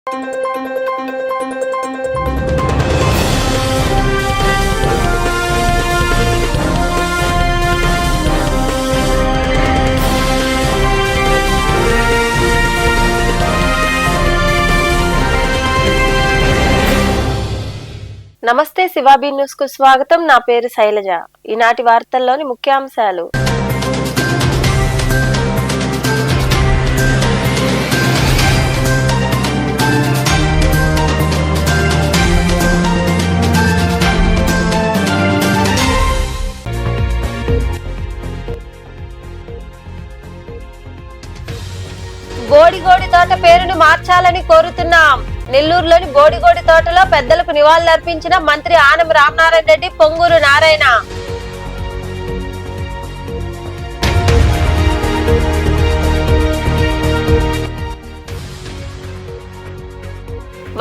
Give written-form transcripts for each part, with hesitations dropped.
నమస్తే శివాబీ న్యూస్ కు స్వాగతం. నా పేరు శైలజ. ఈనాటి వార్తల్లోని ముఖ్యాంశాలు. బోడిగోడి తోట పేరును మార్చాలని కోరుతున్నాం. నెల్లూరులోని బోడిగోడి తోటలో పెద్దలకు నివాళులర్పించిన మంత్రి ఆనం రామనారాయణ రెడ్డి, పొంగూరు నారాయణ.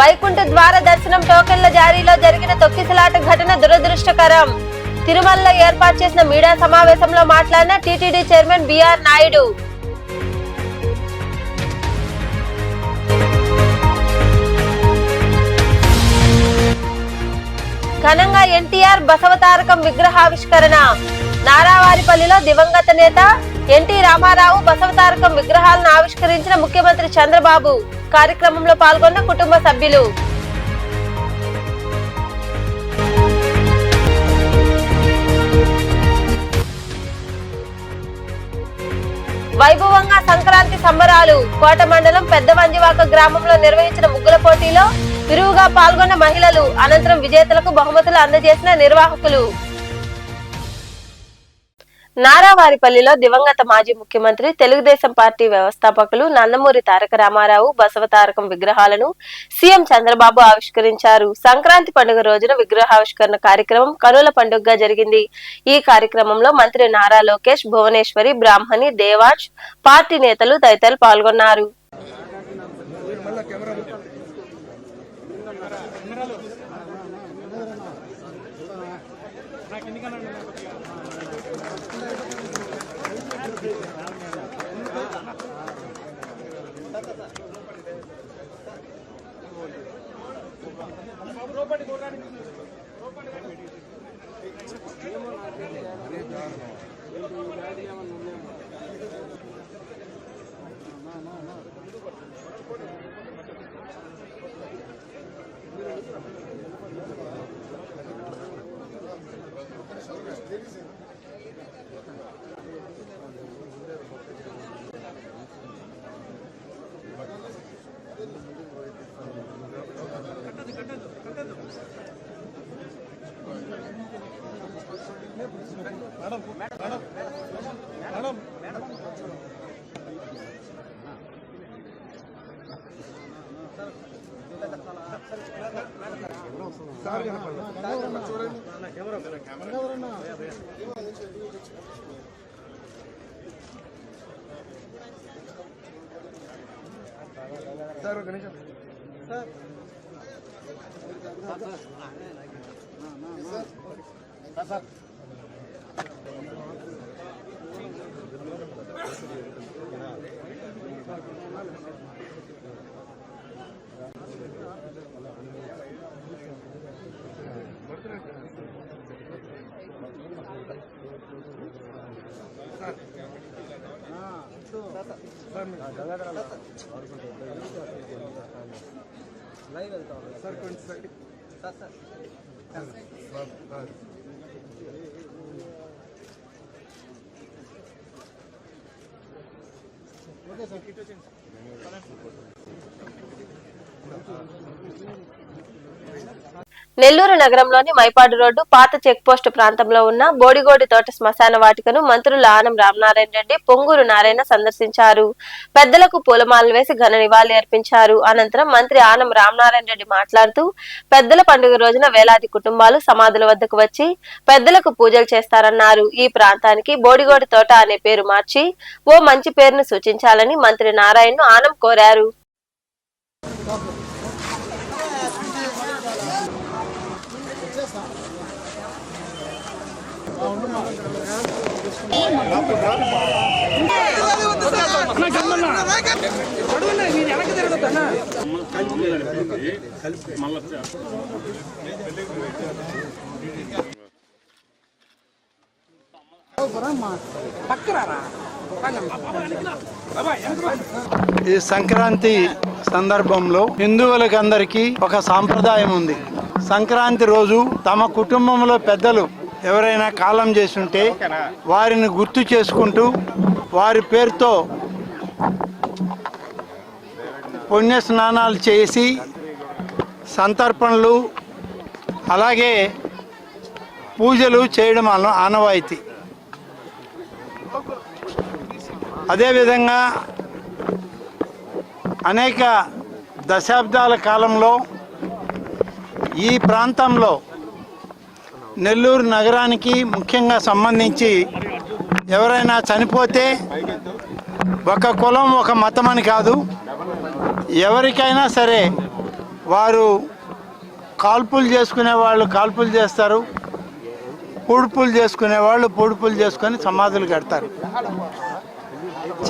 వైకుంఠ ద్వార దర్శనం టోకెన్ల జారీలో జరిగిన తొక్కిసలాట ఘటన దురదృష్టకరం. తిరుమలలో ఏర్పాటు చేసిన మీడియా సమావేశంలో మాట్లాడిన టీటీడీ చైర్మన్ బిఆర్ నాయుడు. ఘనంగా ఎన్టీఆర్ బసవతారకం విగ్రహావిష్కరణ. నారావారిపల్లిలో దివంగత నేత ఎన్టీ రామారావు బసవతారకం విగ్రహాలను ఆవిష్కరించిన ముఖ్యమంత్రి చంద్రబాబు. కార్యక్రమంలో పాల్గొన్న కుటుంబ సభ్యులు. వైభవంగా సంక్రాంతి సంబరాలు. కోట మండలం పెద్ద వంజివాక గ్రామంలో నిర్వహించిన ముగ్గుల పోటీలో విరువుగా పాల్గొన్న మహిళలు. అనంతరం విజేతలకు బహుమతులు అందజేసిన నిర్వాహకులు. నారావారిపల్లిలో దివంగత మాజీ ముఖ్యమంత్రి, తెలుగుదేశం పార్టీ వ్యవస్థాపకులు నందమూరి తారక రామారావు బసవతారకం విగ్రహాలను సీఎం చంద్రబాబు ఆవిష్కరించారు. సంక్రాంతి పండుగ రోజున విగ్రహావిష్కరణ కార్యక్రమం కనుల పండుగగా జరిగింది. ఈ కార్యక్రమంలో మంత్రి నారా లోకేష్, భువనేశ్వరి, బ్రాహ్మణి, దేవాంశ్, పార్టీ నేతలు తదితరులు పాల్గొన్నారు. నెల్లూరు నగరంలోని మైపాడు రోడ్డు పాత చెక్ పోస్ట్ ప్రాంతంలో ఉన్న బోడిగోడి తోట శ్మశాన వాటికను మంత్రులు ఆనం రామనారాయణ రెడ్డి, పొంగూరు నారాయణ సందర్శించారు. పెద్దలకు పూలమాలలు వేసి ఘన నివాళి అర్పించారు. అనంతరం మంత్రి ఆనం రామనారాయణ రెడ్డి మాట్లాడుతూ, పెద్దల పండుగ రోజున వేలాది కుటుంబాలు సమాధుల వద్దకు వచ్చి పెద్దలకు పూజలు చేస్తారన్నారు. ఈ ప్రాంతానికి బోడిగోడి తోట అనే పేరు మార్చి ఓ మంచి పేరును సూచించాలని మంత్రి నారాయణను ఆనం కోరారు. Não, ఈ సంక్రాంతి సందర్భంలో హిందువులకి అందరికీ ఒక సాంప్రదాయం ఉంది. సంక్రాంతి రోజు తమ కుటుంబంలో పెద్దలు ఎవరైనా కాలం చేస్తుంటే వారిని గుర్తు చేసుకుంటూ వారి పేరుతో పుణ్య స్నానాలు చేసి సంతర్పణలు అలాగే పూజలు చేయడం ఆనవాయితీ. అదేవిధంగా అనేక దశాబ్దాల కాలంలో ఈ ప్రాంతంలో నెల్లూరు నగరానికి ముఖ్యంగా సంబంధించి ఎవరైనా చనిపోతే ఒక కులం ఒక మతం అని కాదు, ఎవరికైనా సరే వారు కాల్పులు చేసుకునే వాళ్ళు కాల్పులు చేస్తారు, పూడుపులు చేసుకునే వాళ్ళు పూడుపులు చేసుకొని సమాధులు కడతారు.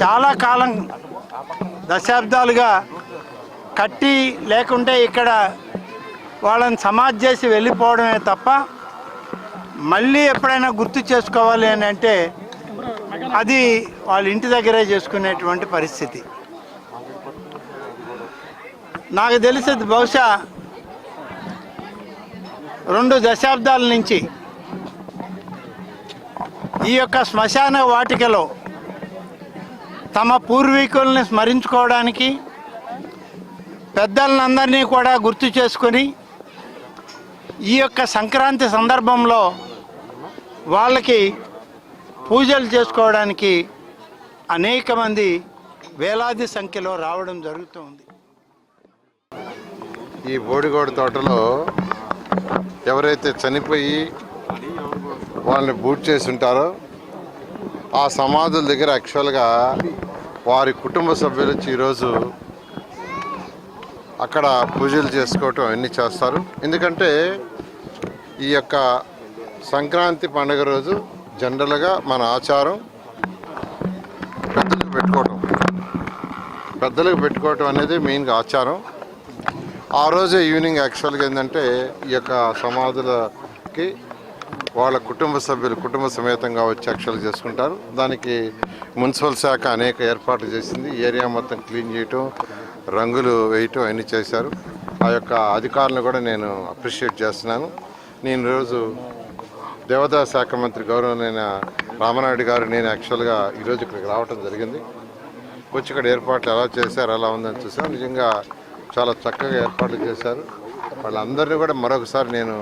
చాలా కాలం దశాబ్దాలుగా కట్టి లేకుంటే ఇక్కడ వాళ్ళని సమాధి చేసి వెళ్ళిపోవడమే తప్ప మళ్ళీ ఎప్పుడైనా గుర్తు చేసుకోవాలి అని అంటే అది వాళ్ళ ఇంటి దగ్గరే చేసుకునేటువంటి పరిస్థితి. నాకు తెలిసి బహుశా 2 దశాబ్దాల నుంచి ఈ యొక్క శ్మశాన వాటికలో తమ పూర్వీకుల్ని స్మరించుకోవడానికి పెద్దలందరినీ కూడా గుర్తు చేసుకొని ఈ యొక్క సంక్రాంతి సందర్భంలో వాళ్ళకి పూజలు చేసుకోవడానికి అనేక మంది వేలాది సంఖ్యలో రావడం జరుగుతుంది. ఈ బోడిగోడు తోటలో ఎవరైతే చనిపోయి వాళ్ళని బూట్ చేసి ఉంటారో ఆ సమాధుల దగ్గర యాక్చువల్గా వారి కుటుంబ సభ్యులు వచ్చి ఈరోజు అక్కడ పూజలు చేసుకోవటం అవన్నీ చేస్తారు. ఎందుకంటే ఈ యొక్క సంక్రాంతి పండుగ రోజు జనరల్గా మన ఆచారం పెద్దలకు పెట్టుకోవటం అనేది మెయిన్గా ఆచారం. ఆ రోజే ఈవినింగ్ యాక్చువల్గా ఏంటంటే ఈ యొక్క సమాధులకి వాళ్ళ కుటుంబ సభ్యులు కుటుంబ సమేతంగా వచ్చి యాక్చువల్గా చేసుకుంటారు. దానికి మున్సిపల్ శాఖ అనేక ఏర్పాట్లు చేసింది. ఏరియా మొత్తం క్లీన్ చేయటం, రంగులు వేయటం అన్నీ చేశారు. ఆ యొక్క అధికారులను కూడా నేను అప్రిషియేట్ చేస్తున్నాను. నేను ఈరోజు దేవాదాయ శాఖ మంత్రి గౌరవనైన రామనాయుడు గారు నేను యాక్చువల్గా ఈరోజు ఇక్కడికి రావడం జరిగింది. వచ్చి ఇక్కడ ఏర్పాట్లు ఎలా చేశారు ఎలా ఉందని చూసాం. నిజంగా చాలా చక్కగా ఏర్పాట్లు చేశారు. వాళ్ళందరినీ కూడా మరొకసారి నేను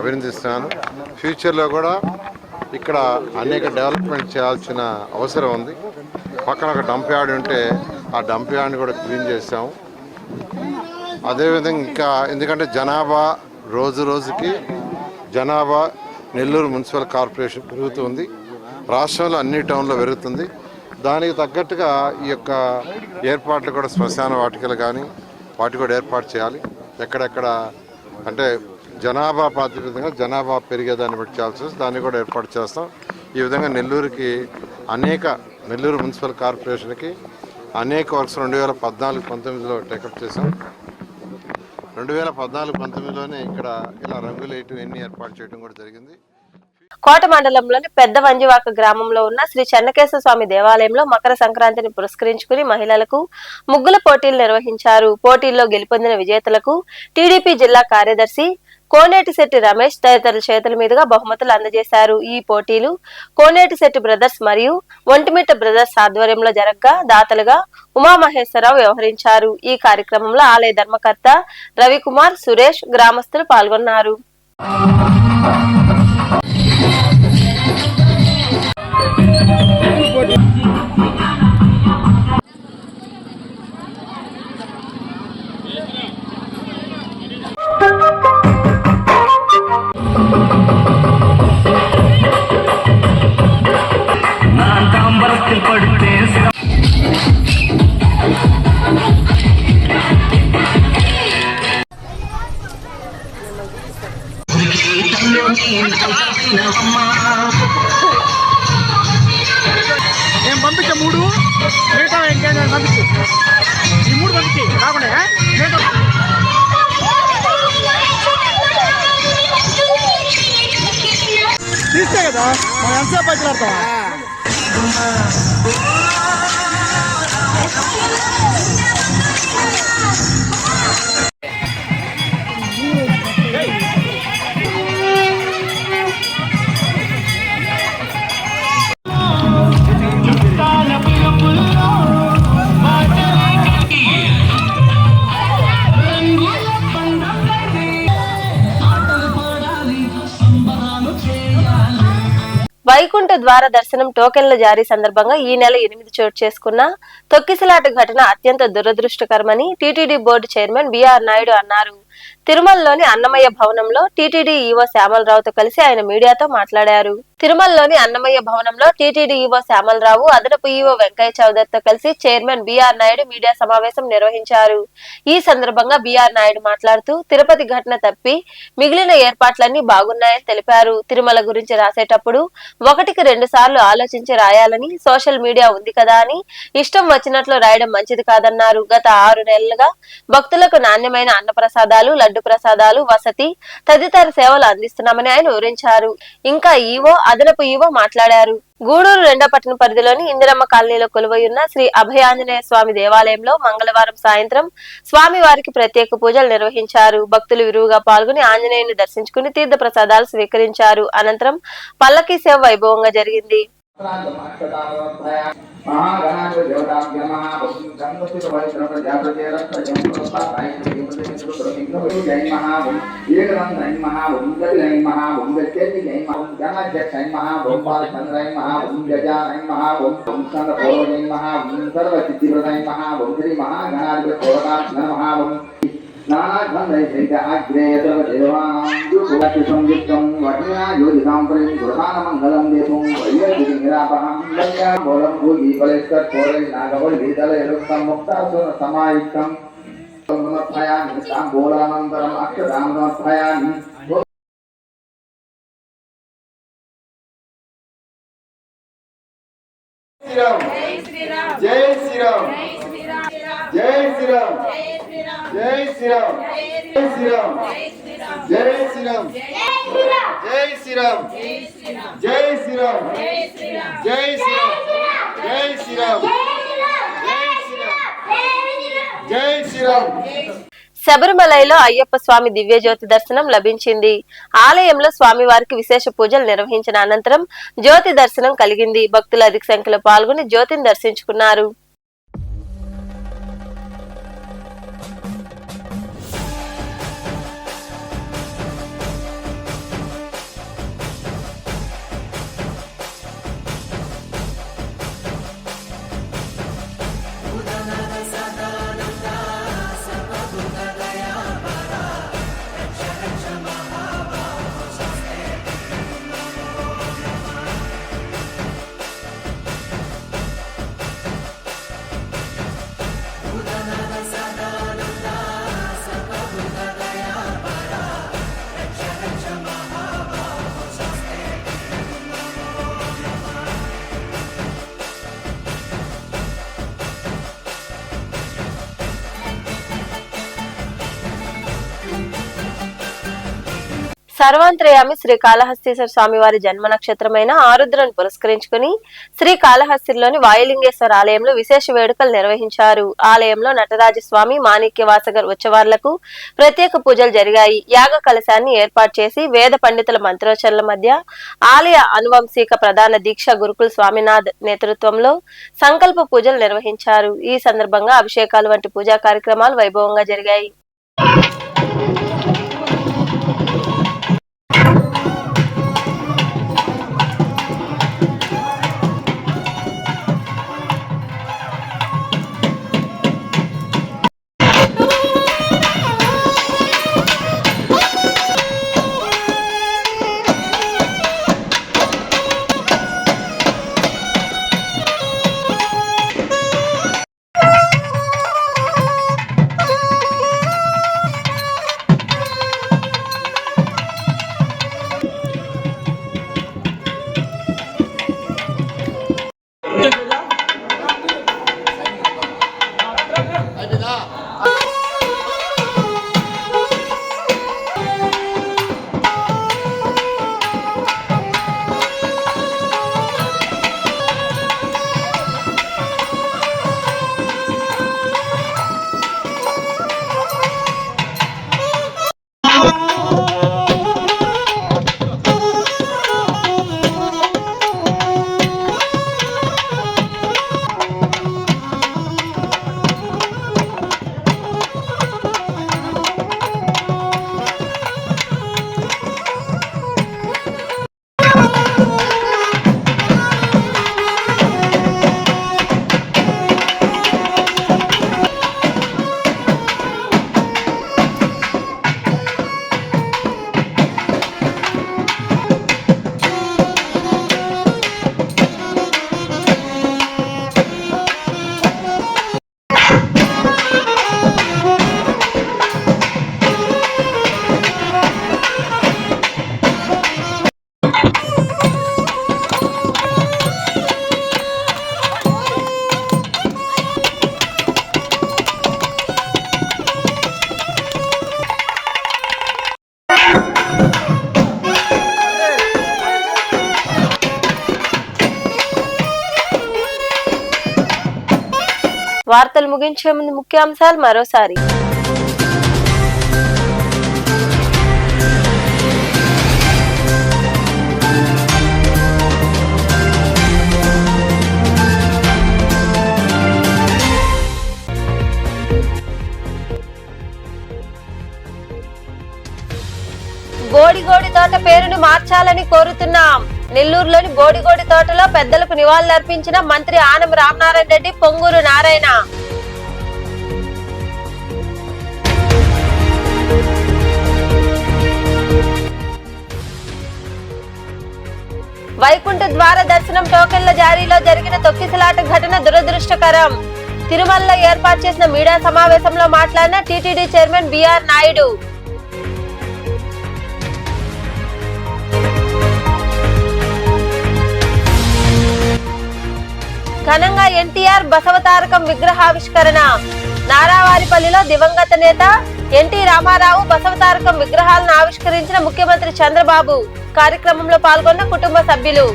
అభినందిస్తున్నాను. ఫ్యూచర్లో కూడా ఇక్కడ అనేక డెవలప్మెంట్ చేయాల్సిన అవసరం ఉంది. పక్కన ఒక డంప్ యార్డ్ ఉంటే ఆ డంప్ యార్డ్ని కూడా క్లీన్ చేసాము. అదేవిధంగా ఇంకా ఎందుకంటే జనాభా రోజు రోజుకి జనాభా నెల్లూరు మున్సిపల్ కార్పొరేషన్ పెరుగుతుంది. రాష్ట్రంలో అన్ని టౌన్లో పెరుగుతుంది. దానికి తగ్గట్టుగా ఈ యొక్క ఏర్పాట్లు కూడా శ్మశాన వాటికలు కానీ వాటి కూడా ఏర్పాటు చేయాలి. ఎక్కడెక్కడ అంటే జనాభా ప్రాతిపదికగా జనాభా పెరిగేదాన్ని బట్టి చేయాల్సి వస్తుంది. దాన్ని కూడా ఏర్పాటు చేస్తాం. ఈ విధంగా నెల్లూరు మున్సిపల్ కార్పొరేషన్కి అనేక వర్క్స్ 2014-19లో టేకప్ చేసాం. 2014-19లోనే ఇక్కడ ఇలా రంగులు వేయటం ఎన్ని ఏర్పాటు చేయడం కూడా జరిగింది. కోట మండలంలోని పెద్ద వంజివాక గ్రామంలో ఉన్న శ్రీ చెన్నకేశ్వర స్వామి దేవాలయంలో మకర సంక్రాంతిని పురస్కరించుకుని మహిళలకు ముగ్గుల పోటీలు నిర్వహించారు. పోటీల్లో గెలుపొందిన విజేతలకు టీడీపీ జిల్లా కార్యదర్శి కోనేటిశెట్టి రమేష్ తదితరుల చేతుల మీదుగా బహుమతులు అందజేశారు. ఈ పోటీలు కోనేటిశెట్టి బ్రదర్స్ మరియు ఒంటిమిట్ట బ్రదర్స్ ఆధ్వర్యంలో జరగగా దాతలుగా ఉమామహేశ్వరరావు వ్యవహరించారు. ఈ కార్యక్రమంలో ఆలయ ధర్మకర్త రవికుమార్, సురేష్, గ్రామస్తులు పాల్గొన్నారు. పంపించ 3 మిగతా ఇంకేం పంపించి ఈ 3 పంపించి రాకుండా తీస్తే కదా మనం ఎంతసేపు బయటలాడతాం. వైకుంఠ ద్వార దర్శనం టోకెన్ల జారీ సందర్భంగా ఈ నెల 8 చోటు చేసుకున్న తొక్కిసలాట ఘటన అత్యంత దురదృష్టకరమని TTD board chairman BR Naidu అన్నారు. తిరుమలలోని అన్నమయ్య భవనంలో టీటీడీ ఈవో శ్యామలరావుతో కలిసి ఆయన మీడియాతో మాట్లాడారు. తిరుమలలోని అన్నమయ్య భవనంలో టీటీడీ ఈవో శ్యామలరావు, అదనపు ఈవో వెంకయ్య చౌదరితో కలిసి చైర్మన్ బిఆర్ నాయుడు మీడియా సమావేశం నిర్వహించారు. ఈ సందర్భంగా బిఆర్ నాయుడు మాట్లాడుతూ తిరుపతి ఘటన తప్పి మిగిలిన ఏర్పాట్లన్నీ బాగున్నాయని తెలిపారు. తిరుమల గురించి రాసేటప్పుడు 1కి 2 సార్లు ఆలోచించి రాయాలని సోషల్ మీడియా ఉంది కదా అని ఇష్టం వచ్చినట్లు రాయడం మంచిది కాదన్నారు. గత 6 నెలలుగా భక్తులకు నాణ్యమైన అన్నప్రసాదాలు, లడ్డు ప్రసాదాలు, వసతి తదితర సేవలు అందిస్తున్నామని ఆయన వివరించారు. ఇంకా ఈవో, అదనపు ఈవో మాట్లాడారు. గూడూరు 2వ పట్టణ పరిధిలోని ఇందిరమ్మ కాలనీలో కొలువైయున్న శ్రీ అభయాంజనేయ స్వామి దేవాలయంలో మంగళవారం సాయంత్రం స్వామివారికి ప్రత్యేక పూజలు నిర్వహించారు. భక్తులు విరివిగా పాల్గొని ఆంజనేయుని దర్శించుకుని తీర్థ ప్రసాదాలు స్వీకరించారు. అనంతరం పల్లకీ సేవ వైభవంగా జరిగింది. జై శ్రీరామ్, జై శ్రీరామ్, జై శ్రీరామ్, జై శ్రీరామ్, జై శ్రీరామ్, జై శ్రీరామ్, జై శ్రీరామ్, జై శ్రీరామ్, జై శ్రీరామ్, జై శ్రీరామ్. శబరిమలలో అయ్యప్ప స్వామి దివ్యజ్యోతి దర్శనం లభించింది. ఆలయంలో స్వామివారికి విశేష పూజలు నిర్వహించిన అనంతరం జ్యోతి దర్శనం కలిగింది. భక్తులు అధిక సంఖ్యలో పాల్గొని జ్యోతిని దర్శించుకున్నారు. సర్వాంతర్యామి శ్రీ కాళహస్తీశ్వర స్వామివారి జన్మ నక్షత్రమైన ఆరుద్రను పురస్కరించుకుని శ్రీ కాళహస్తిలోని వాయులింగేశ్వర ఆలయంలో విశేష వేడుకలు నిర్వహించారు. ఆలయంలో నటరాజస్వామి, మాణిక్యవాసగర్ ఉత్సవాలకు ప్రత్యేక పూజలు జరిగాయి. యాగ కలశాన్ని ఏర్పాటు చేసి వేద పండితుల మంత్రోచ్చరణల మధ్య ఆలయ అనువంశిక ప్రధాన దీక్ష గురుకుల్ స్వామినాథ్ నేతృత్వంలో సంకల్ప పూజలు నిర్వహించారు. ఈ సందర్భంగా అభిషేకాలు వంటి పూజా కార్యక్రమాలు వైభవంగా జరిగాయి. వార్తలు ముగించే ముందు ముఖ్యాంశాలు మరోసారి. బోడిగోడి తోట పేరును మార్చాలని కోరుతున్నాం. నెల్లూరులోని బోడిగోడి తోటలో పెద్దలకు నివాళులర్పించిన మంత్రి ఆనం రామనారాయణ రెడ్డి, పొంగూరు నారాయణ. వైకుంఠ ద్వార దర్శనం టోకెన్ల జారీలో జరిగిన తొక్కిసలాట ఘటన దురదృష్టకరం. తిరుమలలో ఏర్పాటు చేసిన మీడియా సమావేశంలో మాట్లాడిన టీటీడీ చైర్మన్ బిఆర్ నాయుడు. ఘనంగా ఎన్టీఆర్ బసవతారకం విగ్రహావిష్కరణ. నారావారిపల్లిలో దివంగత నేత ఎన్టీ రామారావు బసవతారకం విగ్రహాలను ఆవిష్కరించిన ముఖ్యమంత్రి చంద్రబాబు. కార్యక్రమంలో పాల్గొన్న కుటుంబ సభ్యులు.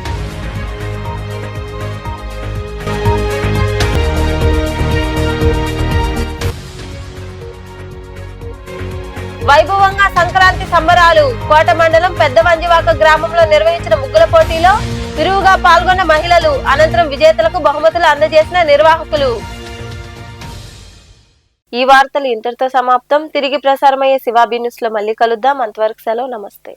వైభవంగా సంక్రాంతి సంబరాలు. కోట మండలం పెద్ద వంజివాక గ్రామంలో నిర్వహించిన ముగ్గుల పోటీలో విరువుగా పాల్గొన్న మహిళలు. అనంతరం విజేతలకు బహుమతులు అందజేసిన నిర్వాహకులు. ఈ వార్తలు ఇంతటితో సమాప్తం. తిరిగి ప్రసారమయ్యే శివాబీ న్యూస్ లో మళ్ళీ కలుద్దాం. అంతవరకు సెలవు. నమస్తే.